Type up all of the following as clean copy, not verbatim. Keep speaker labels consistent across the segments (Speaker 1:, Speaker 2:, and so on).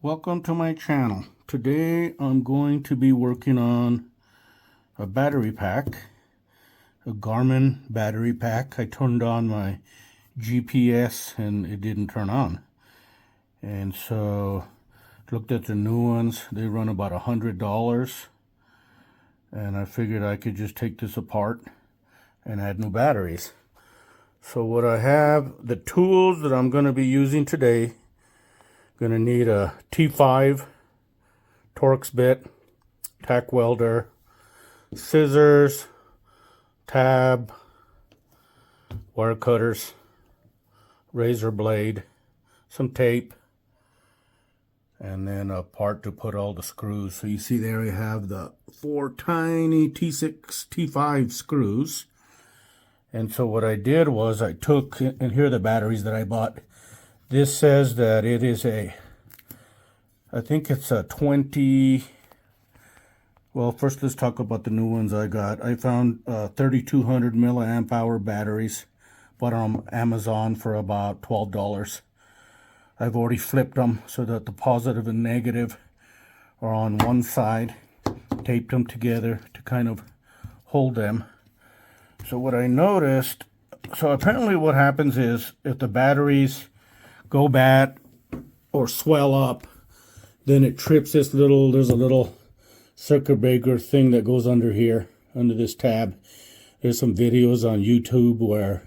Speaker 1: Welcome to my channel. Today I'm going to be working on a battery pack, a Garmin battery pack. I turned on my GPS and it didn't turn on. And so looked at the new ones. They run about $100. And I figured I could just take this apart and add new batteries. So what I have, the tools that I'm going to be using today, gonna need a T5 Torx bit, tack welder, scissors, tab, wire cutters, razor blade, some tape, and then a part to put all the screws. So you see there I have the 4 tiny T6, T5 screws. And so what I did was I took, and here are the batteries that I bought. This says that it is I think it's a 20, well, first let's talk about the new ones I got. I found 3,200 milliamp hour batteries, bought on Amazon for about $12. I've already flipped them so that the positive and negative are on one side, taped them together to kind of hold them. So what I noticed, so apparently what happens is if the batteries go bad or swell up, then it trips this little, there's a little circuit breaker thing that goes under here, under this tab. There's some videos on YouTube where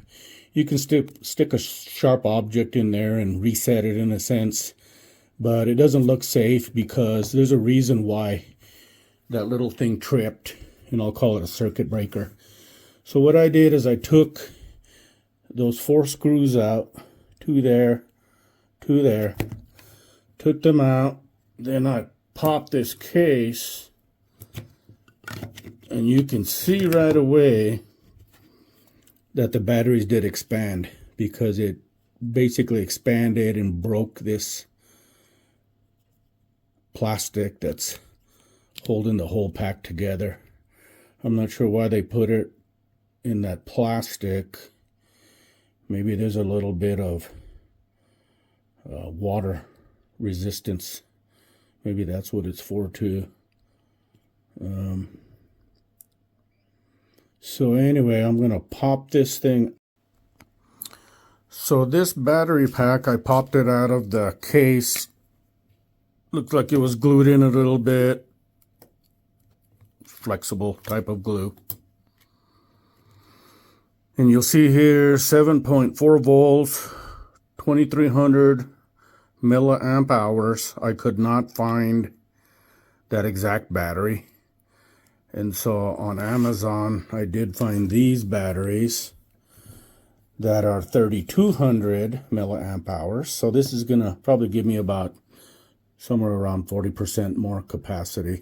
Speaker 1: you can stick a sharp object in there and reset it in a sense, but it doesn't look safe because there's a reason why that little thing tripped, and I'll call it a circuit breaker. So what I did is I took those 4 screws out, 2 there, 2 there, took them out, then I popped this case, and you can see right away that the batteries did expand because it basically expanded and broke this plastic that's holding the whole pack together. I'm not sure why they put it in that plastic. Maybe there's a little bit of water resistance. Maybe that's what it's for too. So anyway, I'm gonna pop this thing. So this battery pack, I popped it out of the case. Looked like it was glued in a little bit. Flexible type of glue. And you'll see here 7.4 volts, 2300 milliamp hours. I could not find that exact battery. And so on Amazon, I did find these batteries that are 3,200 milliamp hours. So this is going to probably give me about somewhere around 40% more capacity.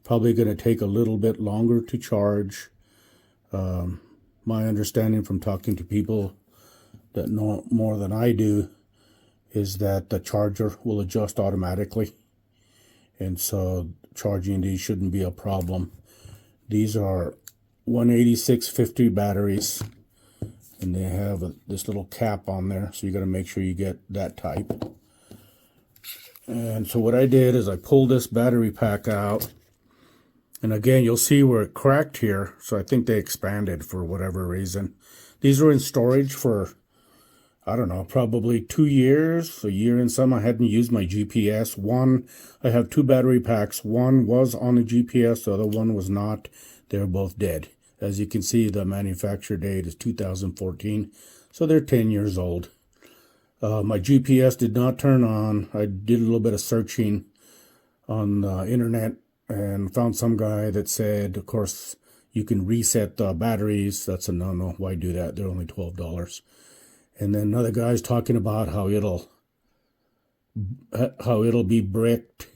Speaker 1: Probably going to take a little bit longer to charge. My understanding from talking to people that know more than I do is that the charger will adjust automatically. And so charging these shouldn't be a problem. These are 18650 batteries, and they have this little cap on there, so you got to make sure you get that type. And so what I did is I pulled this battery pack out, and again you'll see where it cracked here, so I think they expanded for whatever reason. These were in storage for, I don't know, probably 2 years, a year and some. I hadn't used my GPS. I have 2 battery packs. One was on the GPS, the other one was not. They're both dead. As you can see, the manufacture date is 2014, so they're 10 years old. My GPS did not turn on. I did a little bit of searching on the internet and found some guy that said, of course, you can reset the batteries. That's a no-no. Why do that? They're only $12. And then another guy's talking about how it'll be bricked.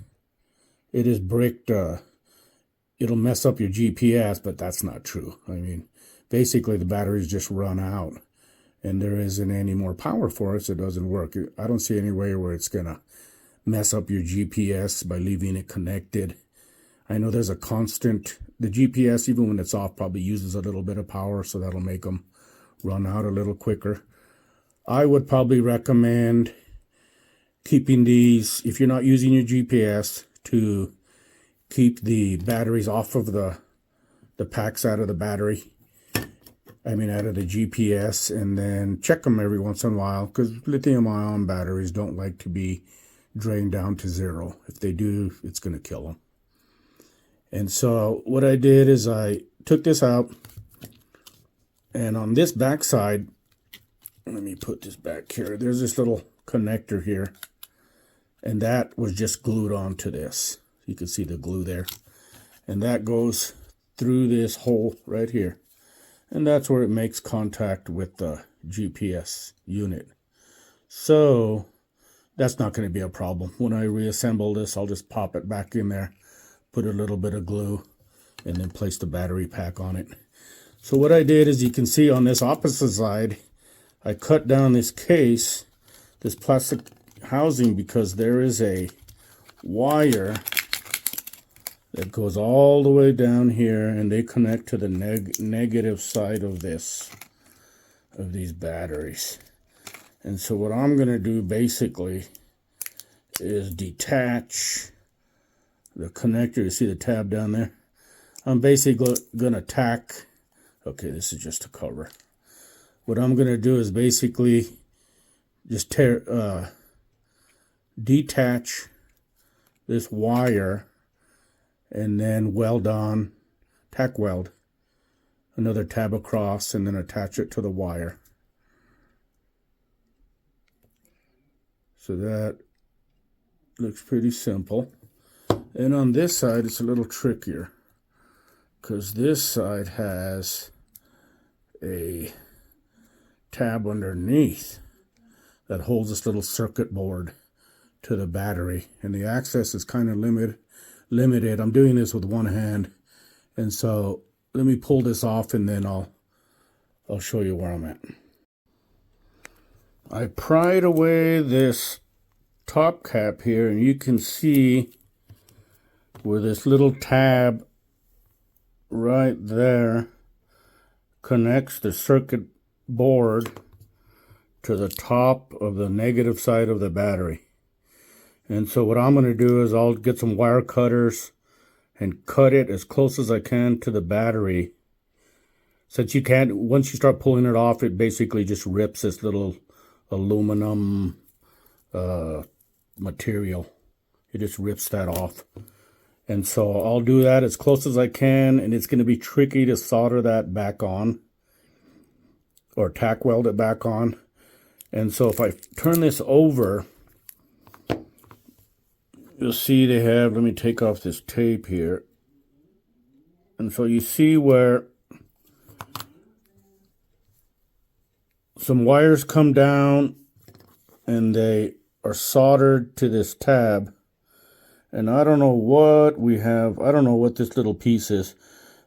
Speaker 1: It is bricked. It'll mess up your GPS, but that's not true. I mean, basically the batteries just run out, and there isn't any more power for it, so it doesn't work. I don't see any way where it's gonna mess up your GPS by leaving it connected. I know there's a constant. The GPS, even when it's off, probably uses a little bit of power, so that'll make them run out a little quicker. I would probably recommend keeping these, if you're not using your GPS, to keep the batteries off of the packs out of the battery. I mean, out of the GPS, and then check them every once in a while, because lithium-ion batteries don't like to be drained down to zero. If they do, it's going to kill them. And so what I did is I took this out, and on this back side, let me put this back here, there's this little connector here, and that was just glued onto this. You can see the glue there, and that goes through this hole right here, and that's where it makes contact with the GPS unit. So that's not going to be a problem. When I reassemble this, I'll just pop it back in there, put a little bit of glue, and then place the battery pack on it. So what I did is, you can see on this opposite side, I cut down this case, this plastic housing, because there is a wire that goes all the way down here, and they connect to the negative side of these batteries. And so what I'm going to do basically is detach the connector. You see the tab down there? I'm basically going to tack, okay, this is just a cover. What I'm going to do is basically just detach this wire, and then weld on, tack weld another tab across, and then attach it to the wire. So that looks pretty simple. And on this side, it's a little trickier, because this side has a tab underneath that holds this little circuit board to the battery, and the access is kind of limited. I'm doing this with one hand, and so let me pull this off, and then I'll show you where I'm at. I pried away this top cap here, and you can see where this little tab right there connects the circuit board to the top of the negative side of the battery. And so what I'm going to do is I'll get some wire cutters and cut it as close as I can to the battery. Since you can't, once you start pulling it off, it basically just rips this little aluminum material. It just rips that off. And so I'll do that as close as I can, and it's going to be tricky to solder that back on, or tack weld it back on. And so if I turn this over, you'll see they have, let me take off this tape here. And so you see where some wires come down and they are soldered to this tab. And I don't know what we have, I don't know what this little piece is.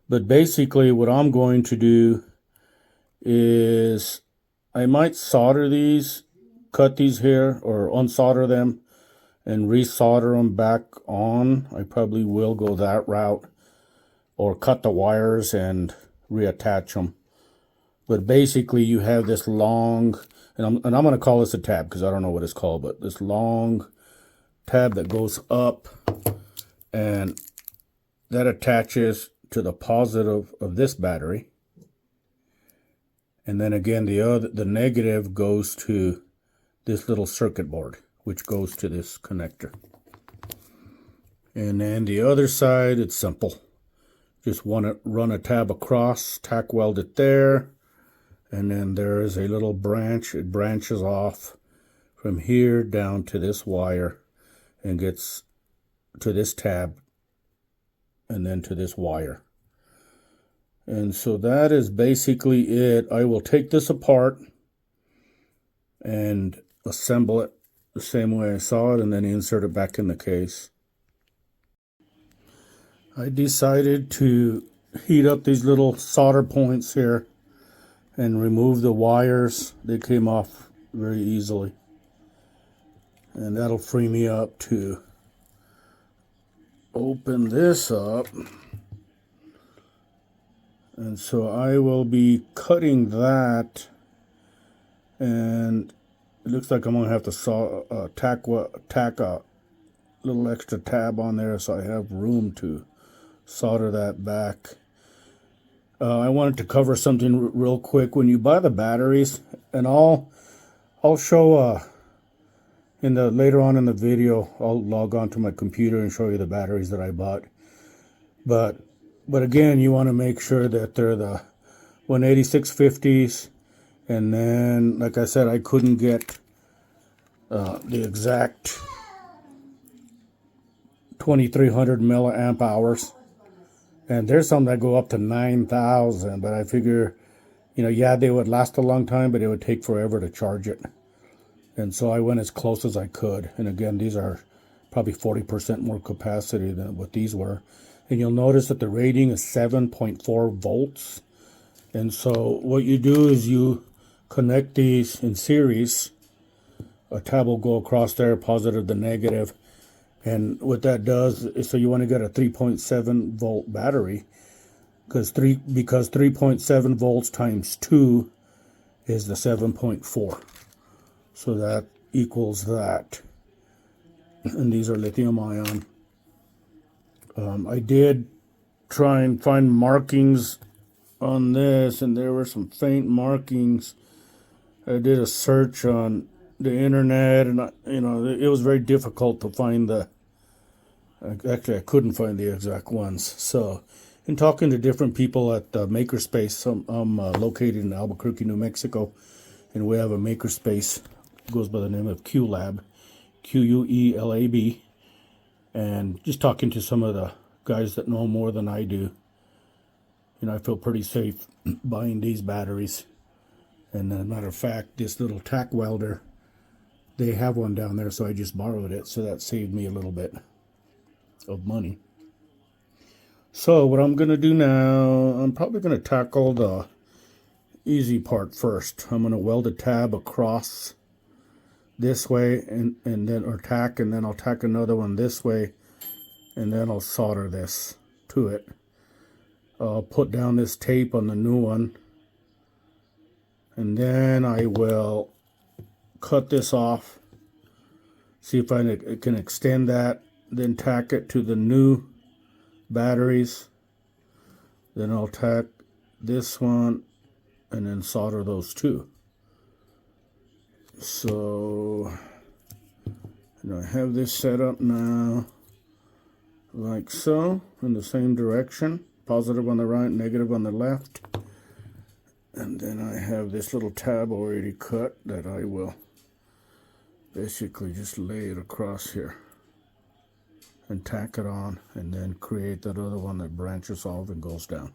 Speaker 1: But basically what I'm going to do is I might solder these, cut these here, or unsolder them and resolder them back on. I probably will go that route, or cut the wires and reattach them. But basically you have this long, and I'm going to call this a tab because I don't know what it's called, but this long tab that goes up, and that attaches to the positive of this battery. And then again, the negative goes to this little circuit board, which goes to this connector. And then the other side, it's simple. Just want to run a tab across, tack weld it there, and then there is a little branch. It branches off from here down to this wire and gets to this tab and then to this wire. And so that is basically it. I will take this apart and assemble it the same way I saw it, and then insert it back in the case. I decided to heat up these little solder points here and remove the wires. They came off very easily. And that'll free me up to open this up. And so I will be cutting that and It looks like I'm gonna have to tack a little extra tab on there so I have room to solder that back. I wanted to cover something real quick. When you buy the batteries, and I'll show later on in the video, I'll log on to my computer and show you the batteries that I bought. But again, you want to make sure that they're the 18650s, and then, like I said, I couldn't get the exact 2300 milliamp hours. And there's some that go up to 9,000, but I figure, yeah, they would last a long time, but it would take forever to charge it. And so I went as close as I could. And again, these are probably 40% more capacity than what these were. And you'll notice that the rating is 7.4 volts. And so what you do is you connect these in series. A tab will go across there, positive to negative. And what that does is, so you want to get a 3.7 volt battery, because 3.7 volts times 2 is the 7.4. So that equals that. And these are lithium ion. I did try and find markings on this, and there were some faint markings. I did a search on the internet, and it was very difficult to find actually I couldn't find the exact ones. So in talking to different people at Makerspace, I'm located in Albuquerque, New Mexico, and we have a Makerspace. It goes by the name of QLab, QUELAB, and just talking to some of the guys that know more than I do, I feel pretty safe buying these batteries. And as a matter of fact, this little tack welder, they have one down there, so I just borrowed it, so that saved me a little bit of money. So what I'm going to do now, I'm probably going to tackle the easy part first. I'm going to weld a tab across this way, and then I'll tack another one this way, and then I'll solder this to it. I'll put down this tape on the new one, and then I will cut this off, see if I can extend that, then tack it to the new batteries. Then I'll tack this one and then solder those two. So I have this set up now like so, in the same direction, positive on the right, negative on the left. And then I have this little tab already cut that I will basically just lay it across here and tack it on, and then create that other one that branches off and goes down.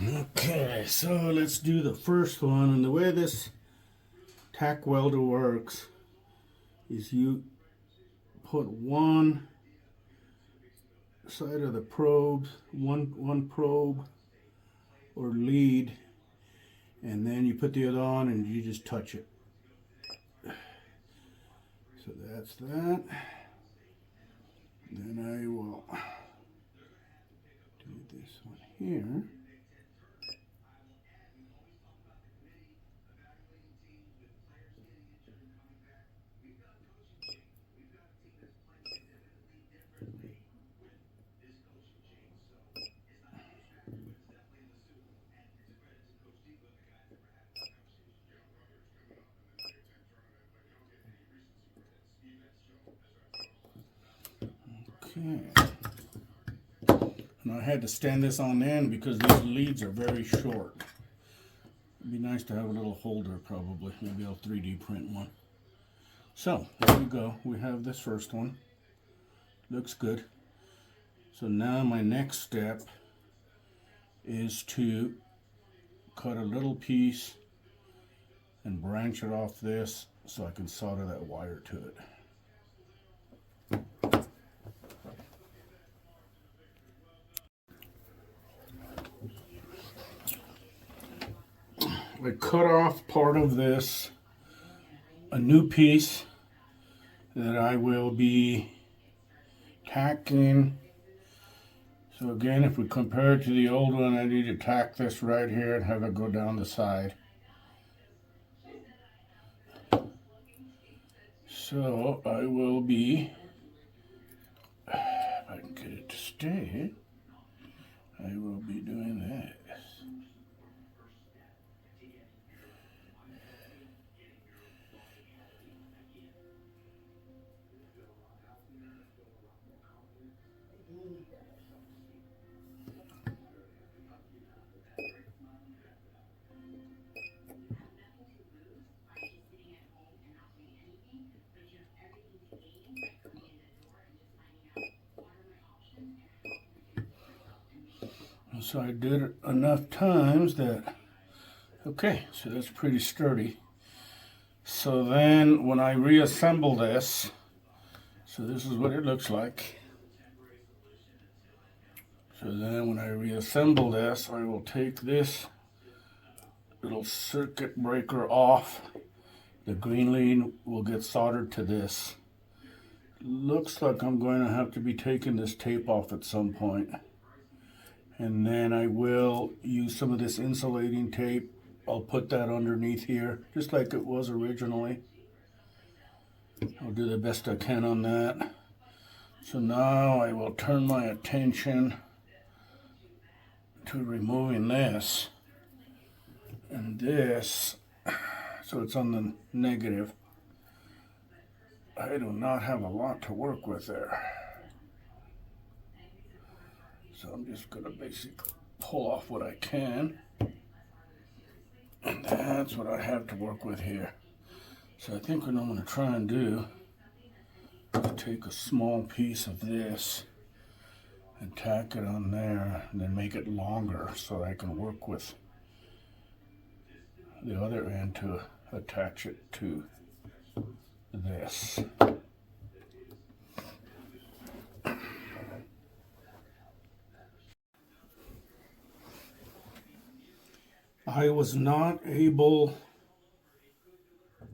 Speaker 1: Okay, so let's do the first one. And the way this tack welder works is you put one side of the probe, one probe or lead, and then you put the other on and you just touch it. So that's that. Then I will do this one here. Okay. And I had to stand this on end because these leads are very short. It'd be nice to have a little holder, probably. Maybe I'll 3D print one. So, there we go. We have this first one. Looks good. So now my next step is to cut a little piece and branch it off this so I can solder that wire to it. I cut off part of this, a new piece that I will be tacking. So again, if we compare it to the old one, I need to tack this right here and have it go down the side. So I will be, if I can get it to stay, I will be doing this. So I did it enough times that, okay, so that's pretty sturdy. So then when I reassemble this, so this is what it looks like. So then when I reassemble this, I will take this little circuit breaker off. The green lead will get soldered to this. Looks like I'm going to have to be taking this tape off at some point. And then I will use some of this insulating tape. I'll put that underneath here, just like it was originally. I'll do the best I can on that. So now I will turn my attention to removing this and this, so it's on the negative. I do not have a lot to work with there. So I'm just going to basically pull off what I can. And that's what I have to work with here. So I think what I'm going to try and do is take a small piece of this and tack it on there and then make it longer so I can work with the other end to attach it to this. I was not able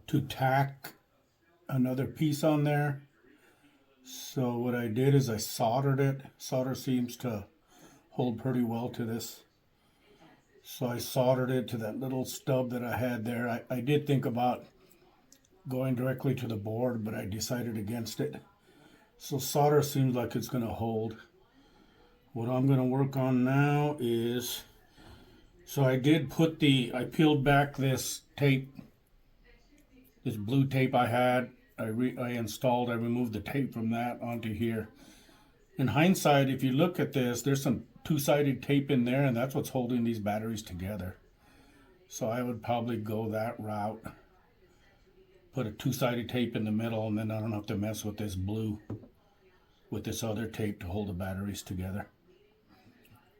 Speaker 1: to tack another piece on there, so what I did is I soldered it. Solder seems to hold pretty well to this, so I soldered it to that little stub that I had there. I did think about going directly to the board, but I decided against it. So solder seems like it's going to hold. What I'm going to work on now is, so I did put I peeled back this tape, this blue tape I had. I removed the tape from that onto here. In hindsight, if you look at this, there's some two-sided tape in there, and that's what's holding these batteries together. So I would probably go that route. Put a two-sided tape in the middle, and then I don't have to mess with this blue, with this other tape to hold the batteries together.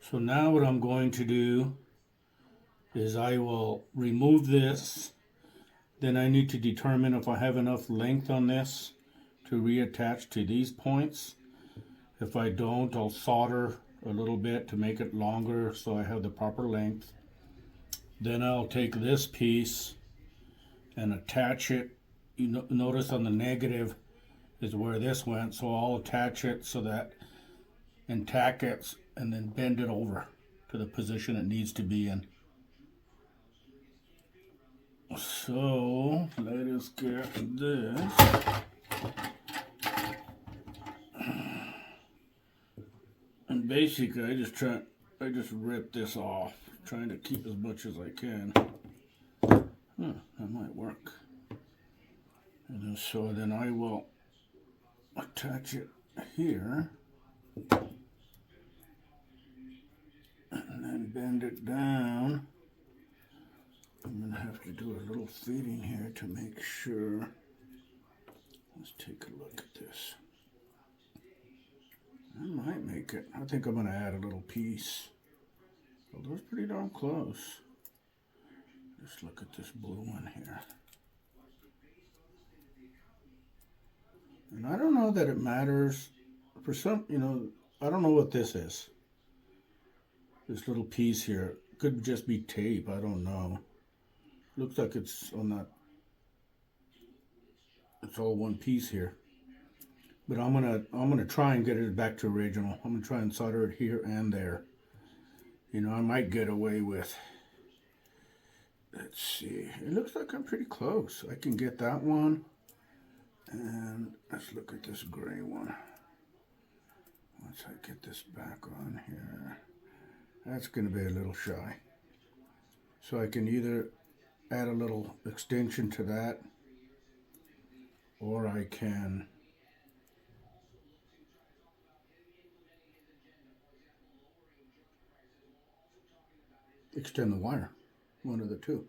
Speaker 1: So now what I'm going to do is I will remove this. Then I need to determine if I have enough length on this to reattach to these points. If I don't, I'll solder a little bit to make it longer so I have the proper length. Then I'll take this piece and attach it. You notice on the negative is where this went, so I'll attach it so that, and tack it, and then bend it over to the position it needs to be in. So let us get this. And basically I just rip this off, trying to keep as much as I can. That might work. And then, so then I will attach it here and then bend it down. I'm going to have to do a little feeding here to make sure. Let's take a look at this. I might make it. I think I'm going to add a little piece. Although it's pretty darn close. Let's look at this blue one here. And I don't know that it matters. For some, I don't know what this is. This little piece here. Could just be tape. I don't know. Looks like it's on that. It's all one piece here. But I'm gonna try and get it back to original. I'm gonna try and solder it here and there. I might get away with. Let's see. It looks like I'm pretty close. I can get that one. And Let's look at this gray one. Once I get this back on here, that's going to be a little shy. So I can either add a little extension to that, or I can extend the wire. One of the two.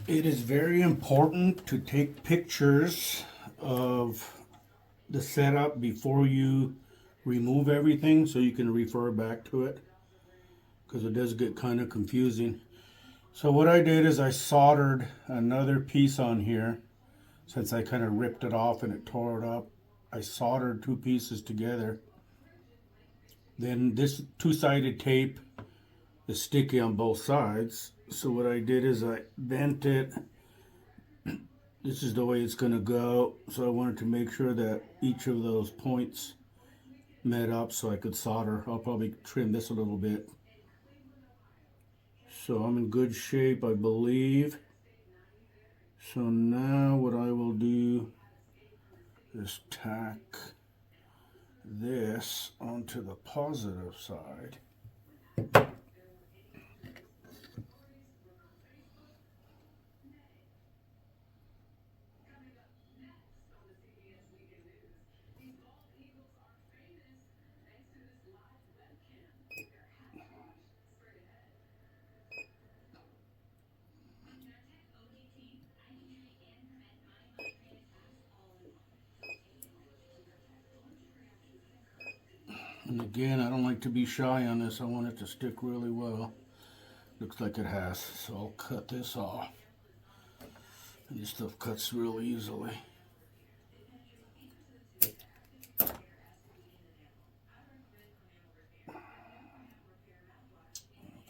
Speaker 1: It is very important to take pictures of the setup before you remove everything so you can refer back to it, because it does get kind of confusing. So what I did is I soldered another piece on here. Since I kind of ripped it off and it tore it up, I soldered two pieces together. Then this two-sided tape is sticky on both sides. So what I did is I bent it. This is the way it's going to go. So I wanted to make sure that each of those points met up so I could solder. I'll probably trim this a little bit. So I'm in good shape, I believe. So now what I will do is tack this onto the positive side. And again, I don't like to be shy on this. I want it to stick really well. Looks like it has. So I'll cut this off. And this stuff cuts real easily. If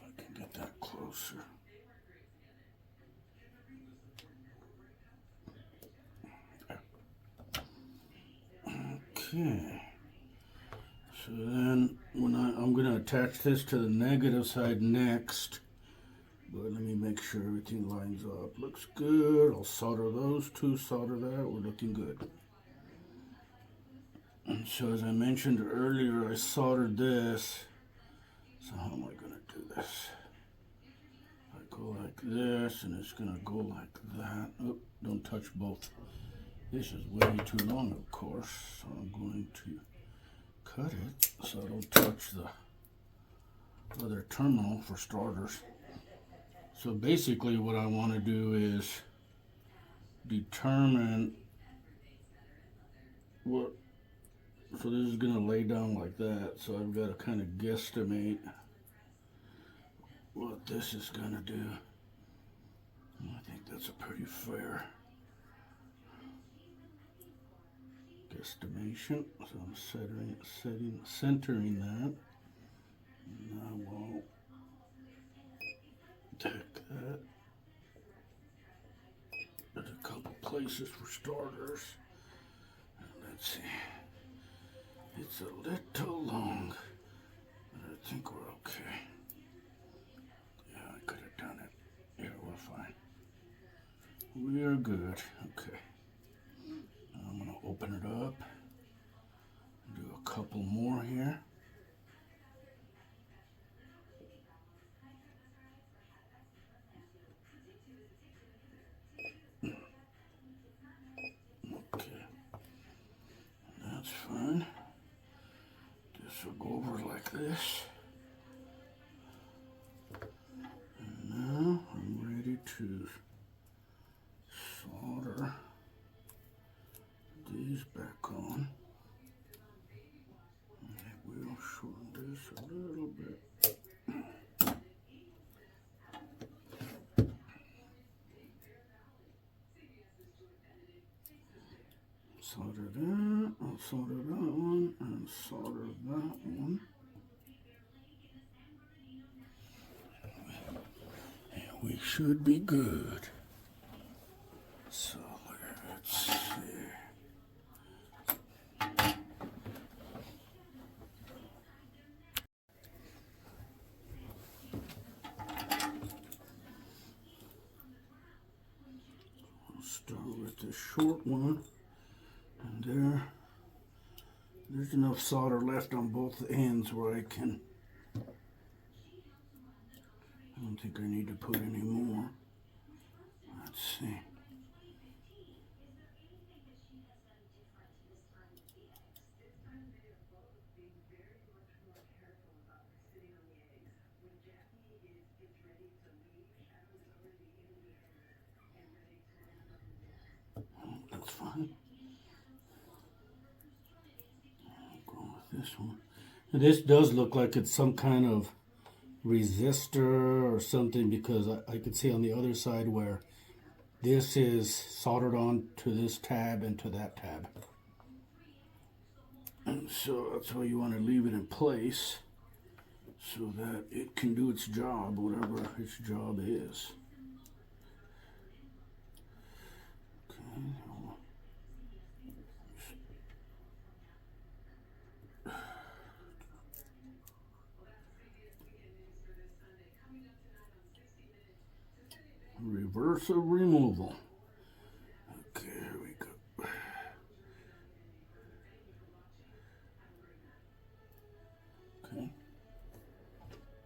Speaker 1: I can get that closer. Okay. So then when I'm going to attach this to the negative side next. But let me make sure everything lines up. Looks good. I'll solder those two, solder that. We're looking good. And so as I mentioned earlier, I soldered this. So how am I going to do this? I go like this, and it's going to go like that. Oh, don't touch both. This is way too long, of course. So I'm going to cut it so I don't touch the other terminal for starters. So basically what I want to do is determine what, so this is going to lay down like that, so I've got to kind of guesstimate what this is going to do. I think that's a pretty fair guesstimation. So I'm centering that. And I will take that. There's a couple places for starters. And let's see. It's a little long, but I think we're okay. Yeah, I could have done it. Yeah, we're fine. We are good. Okay. Now I'm going to open it up. Do a couple more here. Okay. That's fine. This will go over like this. And now I'm ready to solder these back on. I will shorten this a little bit. Solder that, I'll solder that one, and solder that one. And we should be good. So let's see. just a short one, and there's enough solder left on both ends where I don't think I need to put any more. Let's see. That's fine. I'll go with this one. And this does look like it's some kind of resistor or something, because I could see on the other side where this is soldered on to this tab and to that tab. And so that's why you want to leave it in place so that it can do its job, whatever its job is. Okay. Reverse of removal. Okay, here we go. Okay.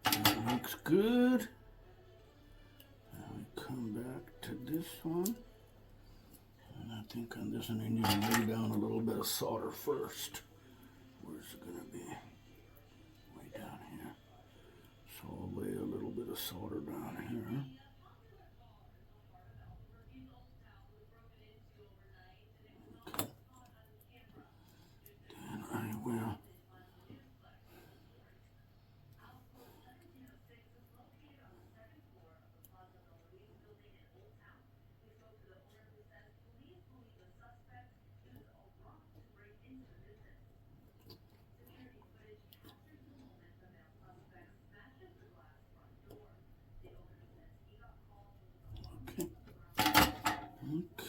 Speaker 1: That looks good. Now we come back to this one. And I think on this one I need to lay down a little bit of solder first. Where's it going to be? Way down here. So I'll lay a little bit of solder down here. I will.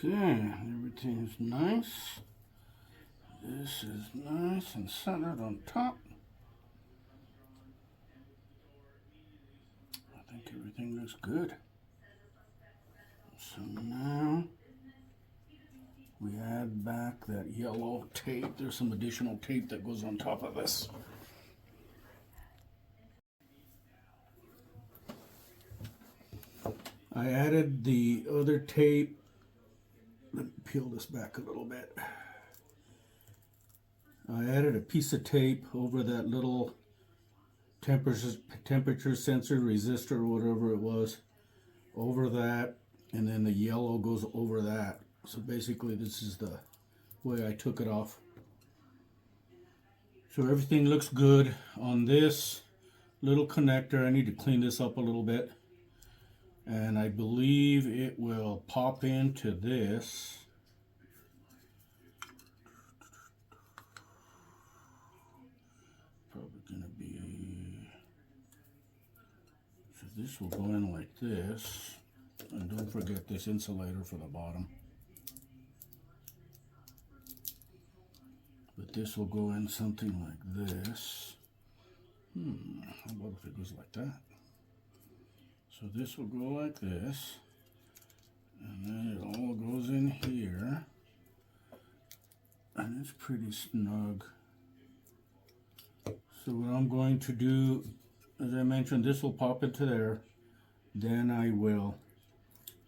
Speaker 1: Okay, everything's nice. This is nice and centered on top. I think everything looks good. So now we add back that yellow tape. There's some additional tape that goes on top of this. I added the other tape. Let me peel this back a little bit. I added a piece of tape over that little temperature sensor, resistor, or whatever it was, over that, and then the yellow goes over that. So basically this is the way I took it off. So everything looks good on this little connector. I need to clean this up a little bit. And I believe it will pop into this. Probably going to be... So this will go in like this. And don't forget this insulator for the bottom. But this will go in something like this. How about if it goes like that? So this will go like this, and then it all goes in here, and it's pretty snug. So what I'm going to do, as I mentioned, this will pop into there. Then I will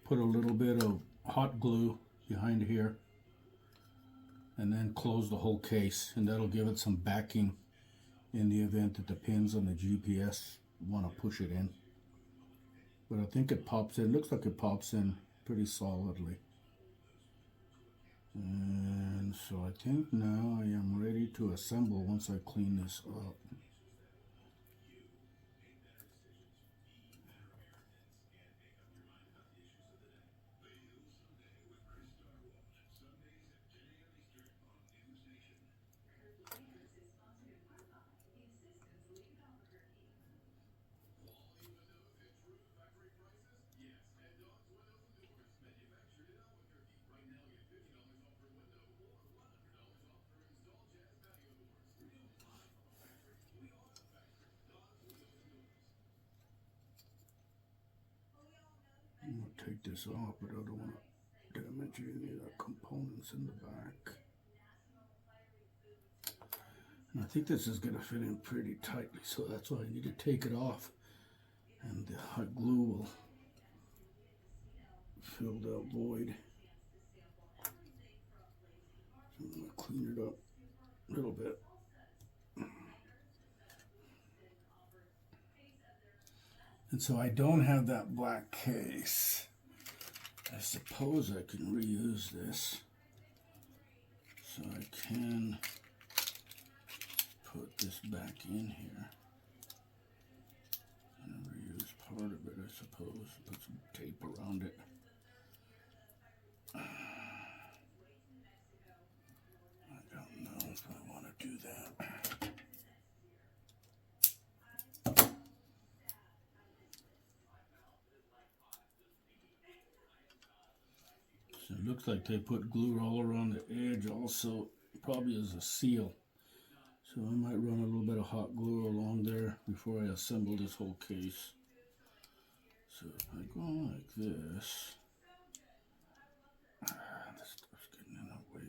Speaker 1: put a little bit of hot glue behind here, and then close the whole case, and that'll give it some backing in the event that the pins on the GPS want to push it in. But I think it pops in. Looks like it pops in pretty solidly. And so I think now I am ready to assemble once I clean this up. I'm going to take this off, but I don't want to damage any of the components in the back. And I think this is going to fit in pretty tightly, so that's why I need to take it off, and the hot glue will fill that void. So I'm going to clean it up a little bit. And so I don't have that black case. I suppose I can reuse this. So I can put this back in here and reuse part of it, I suppose. Put some tape around it. I don't know if I want to do that. So it looks like they put glue all around the edge also, probably as a seal. So I might run a little bit of hot glue along there before I assemble this whole case. So if I go like this, this stuff's getting in the way.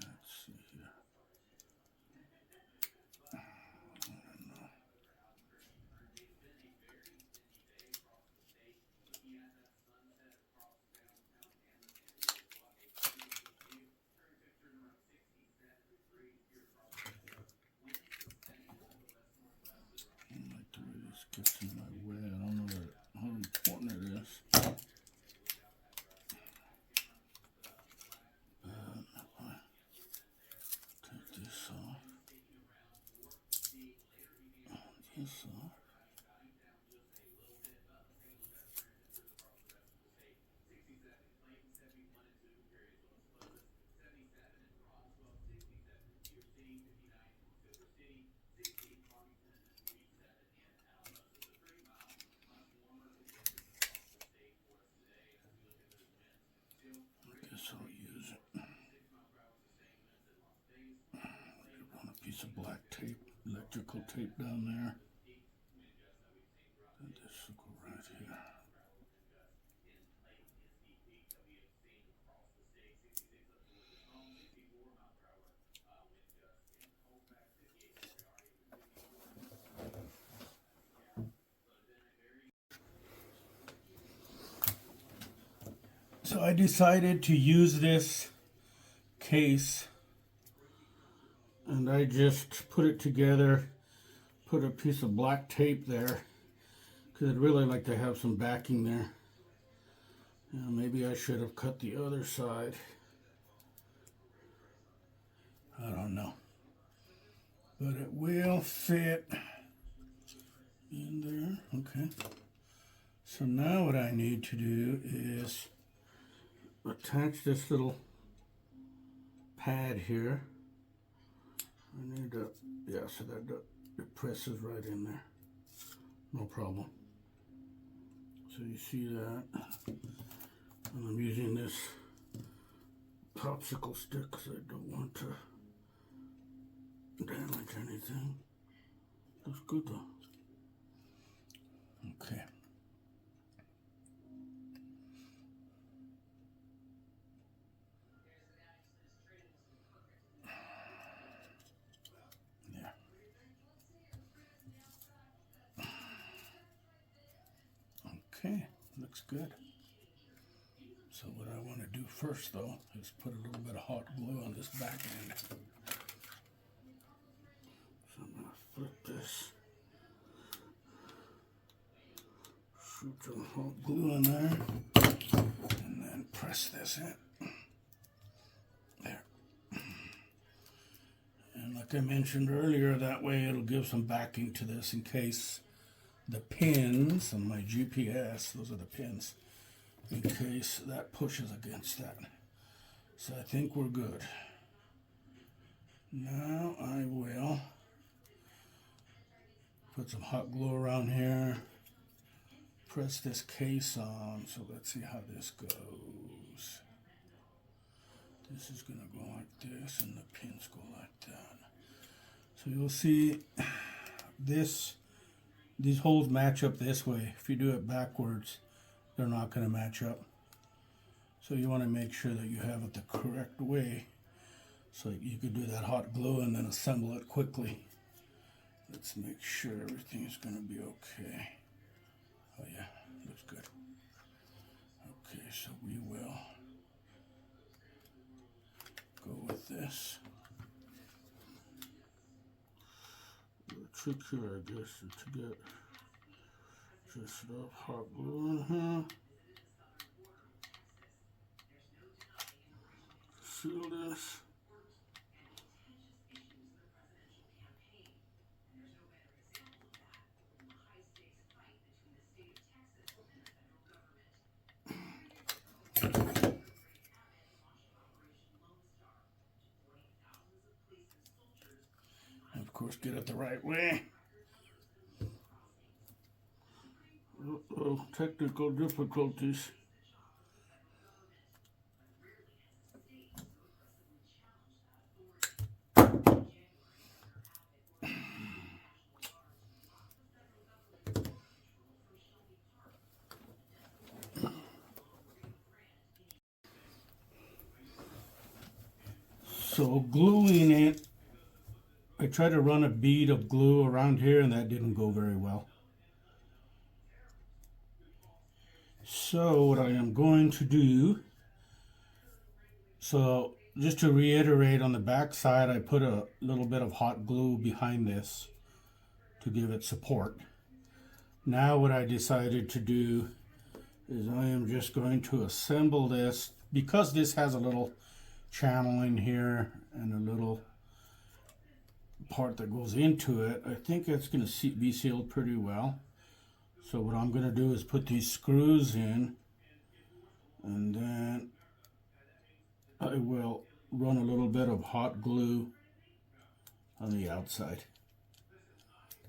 Speaker 1: Let's see here. I don't know. I don't like the way this gets in my way. I don't know how important it is. This off. I guess I'll use it. Run a piece of black tape, electrical tape down there. And this will go right here. So I decided to use this case, and I just put it together, put a piece of black tape there, because I'd really like to have some backing there. Maybe I should have cut the other side. I don't know. But it will fit in there. Okay. So now what I need to do is attach this little pad here. I need to, yeah, so that it presses right in there. No problem. So you see that? And I'm using this popsicle stick because I don't want to damage anything. Looks good though. Okay. Yeah. Okay, looks good. So what I want to do first though is put a little bit of hot glue on this back end. So I'm going to flip this. Shoot some hot glue in there, and then press this in. There. And like I mentioned earlier, that way it'll give some backing to this in case the pins on my GPS, those are the pins, in case that pushes against that. So I think we're good. Now I will put some hot glue around here. Press this case on, so let's see how this goes. This is going to go like this, and the pins go like that. So you'll see these holes match up this way. If you do it backwards, they're not going to match up. So you want to make sure that you have it the correct way so you could do that hot glue and then assemble it quickly. Let's make sure everything is going to be okay. Oh yeah, looks good. Okay, so we will go with this. The trick here, I guess, is to get just enough hot glue in here. Seal this. And of course, get it the right way. Uh-oh, technical difficulties. So gluing it, I tried to run a bead of glue around here and that didn't go very well. So what I am going to do, so just to reiterate, on the back side I put a little bit of hot glue behind this to give it support. Now what I decided to do is I am just going to assemble this, because this has a little channel in here and a little part that goes into it. I think it's going to be sealed pretty well. So what I'm going to do is put these screws in, and then I will run a little bit of hot glue on the outside.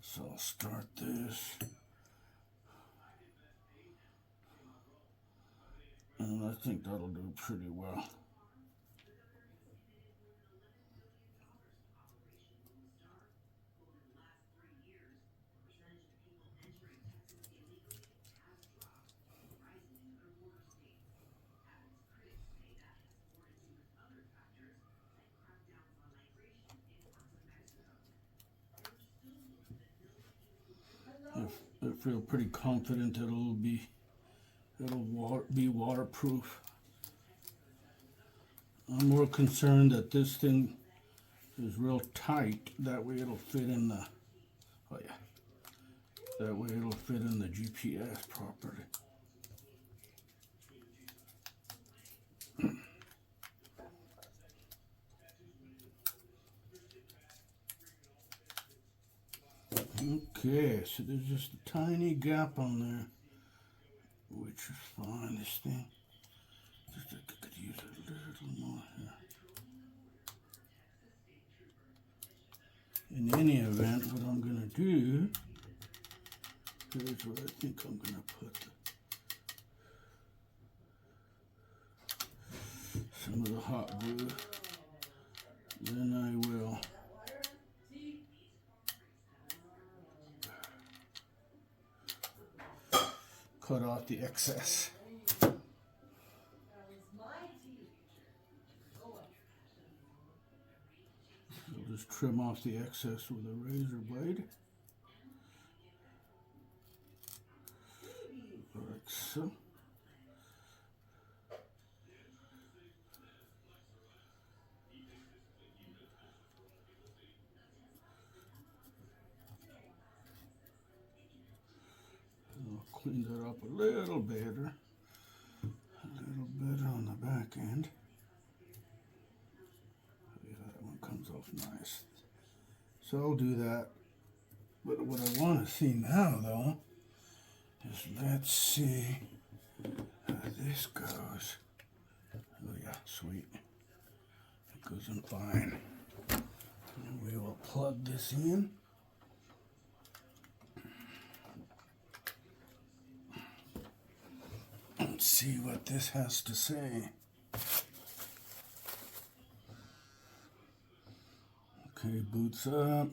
Speaker 1: So I'll start this, and I think that'll do pretty well. I feel pretty confident that it'll be waterproof. I'm more concerned that this thing is real tight. That way it'll fit in the, oh yeah, that way it'll fit in the GPS properly. Okay, so there's just a tiny gap on there, which is fine. This thing, just I could use a little more here. In any event, what I'm going to do, here's where I think I'm going to put some of the hot glue. Then I will cut off the excess. We'll just trim off the excess with a razor blade, like so. I'll clean that up a little better on the back end. Yeah, that one comes off nice. So I'll do that. But what I want to see now, though, is let's see how this goes. Oh yeah, sweet. It goes in fine. And we will plug this in. Let's see what this has to say. Okay, boots up.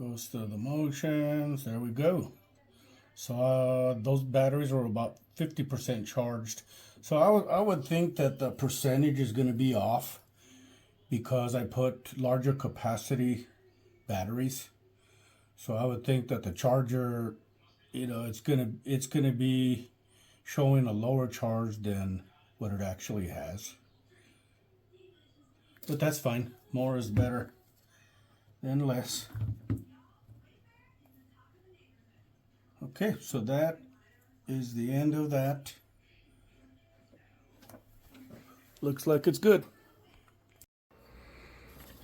Speaker 1: Goes through the motions. There we go. So those batteries are about 50% charged. So I would think that the percentage is going to be off because I put larger capacity batteries. So I would think that the charger, it's gonna be showing a lower charge than what it actually has. But that's fine. More is better than less. Okay, so that is the end of that. Looks like it's good.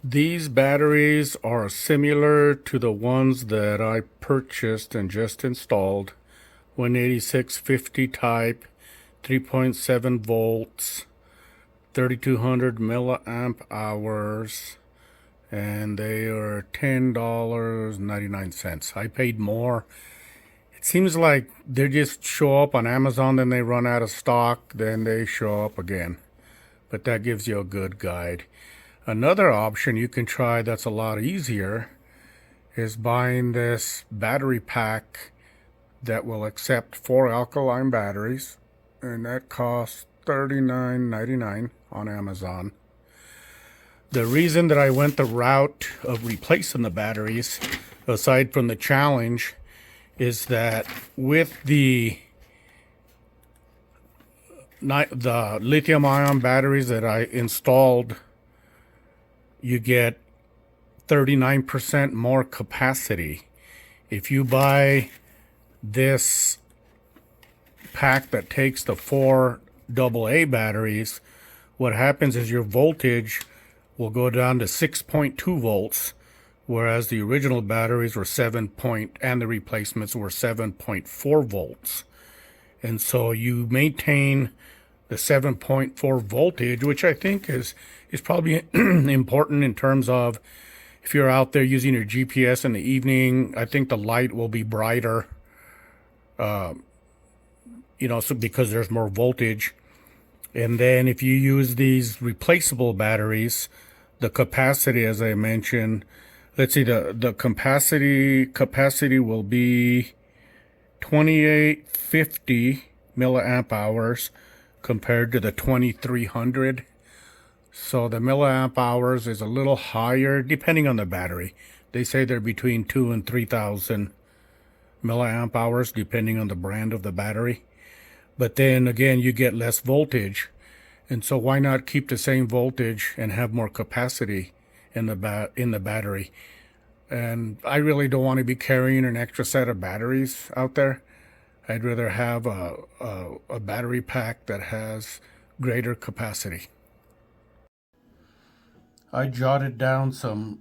Speaker 1: These batteries are similar to the ones that I purchased and just installed. 18650 type, 3.7 volts, 3200 milliamp hours, and they are $10.99. I paid more. It seems like they just show up on Amazon, then they run out of stock, then they show up again. But that gives you a good guide. Another option you can try that's a lot easier is buying this battery pack that will accept 4 alkaline batteries, and that costs $39.99 on Amazon. The reason that I went the route of replacing the batteries, aside from the challenge, is that with the lithium-ion batteries that I installed, you get 39% more capacity. If you buy this pack that takes the 4 AA batteries, what happens is your voltage will go down to 6.2 volts, whereas the original batteries were and the replacements were 7.4 volts. And so you maintain the 7.4 voltage, which I think is probably important in terms of if you're out there using your GPS in the evening. I think the light will be brighter, so because there's more voltage. And then if you use these replaceable batteries, the capacity, as I mentioned, let's see, the capacity will be 2850 milliamp hours compared to the 2300. So the milliamp hours is a little higher depending on the battery. They say they're between 2,000 and 3,000 milliamp hours depending on the brand of the battery. But then again, you get less voltage, and so why not keep the same voltage and have more capacity in the battery? And I really don't want to be carrying an extra set of batteries out there. I'd rather have a battery pack that has greater capacity. I jotted down some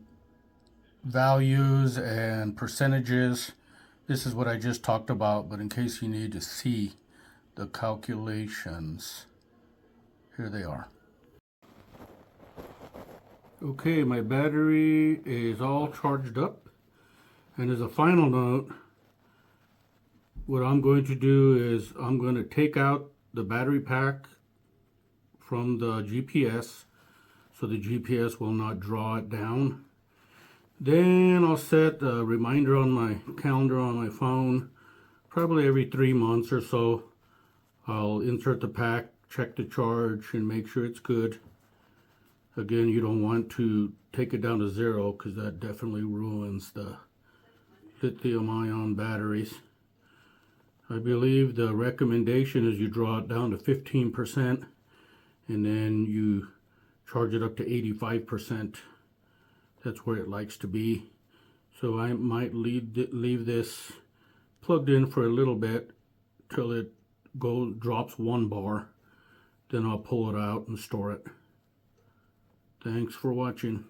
Speaker 1: values and percentages. This is what I just talked about, but in case you need to see the calculations, here they are. Okay, my battery is all charged up, and as a final note, what I'm going to do is I'm going to take out the battery pack from the GPS so the GPS will not draw it down. Then I'll set a reminder on my calendar on my phone, probably every 3 months or so. I'll insert the pack, check the charge, and make sure it's good. Again, you don't want to take it down to 0 because that definitely ruins the lithium-ion batteries. I believe the recommendation is you draw it down to 15% and then you charge it up to 85%. That's where it likes to be. So I might leave this plugged in for a little bit till it drops 1 bar. Then I'll pull it out and store it. Thanks for watching.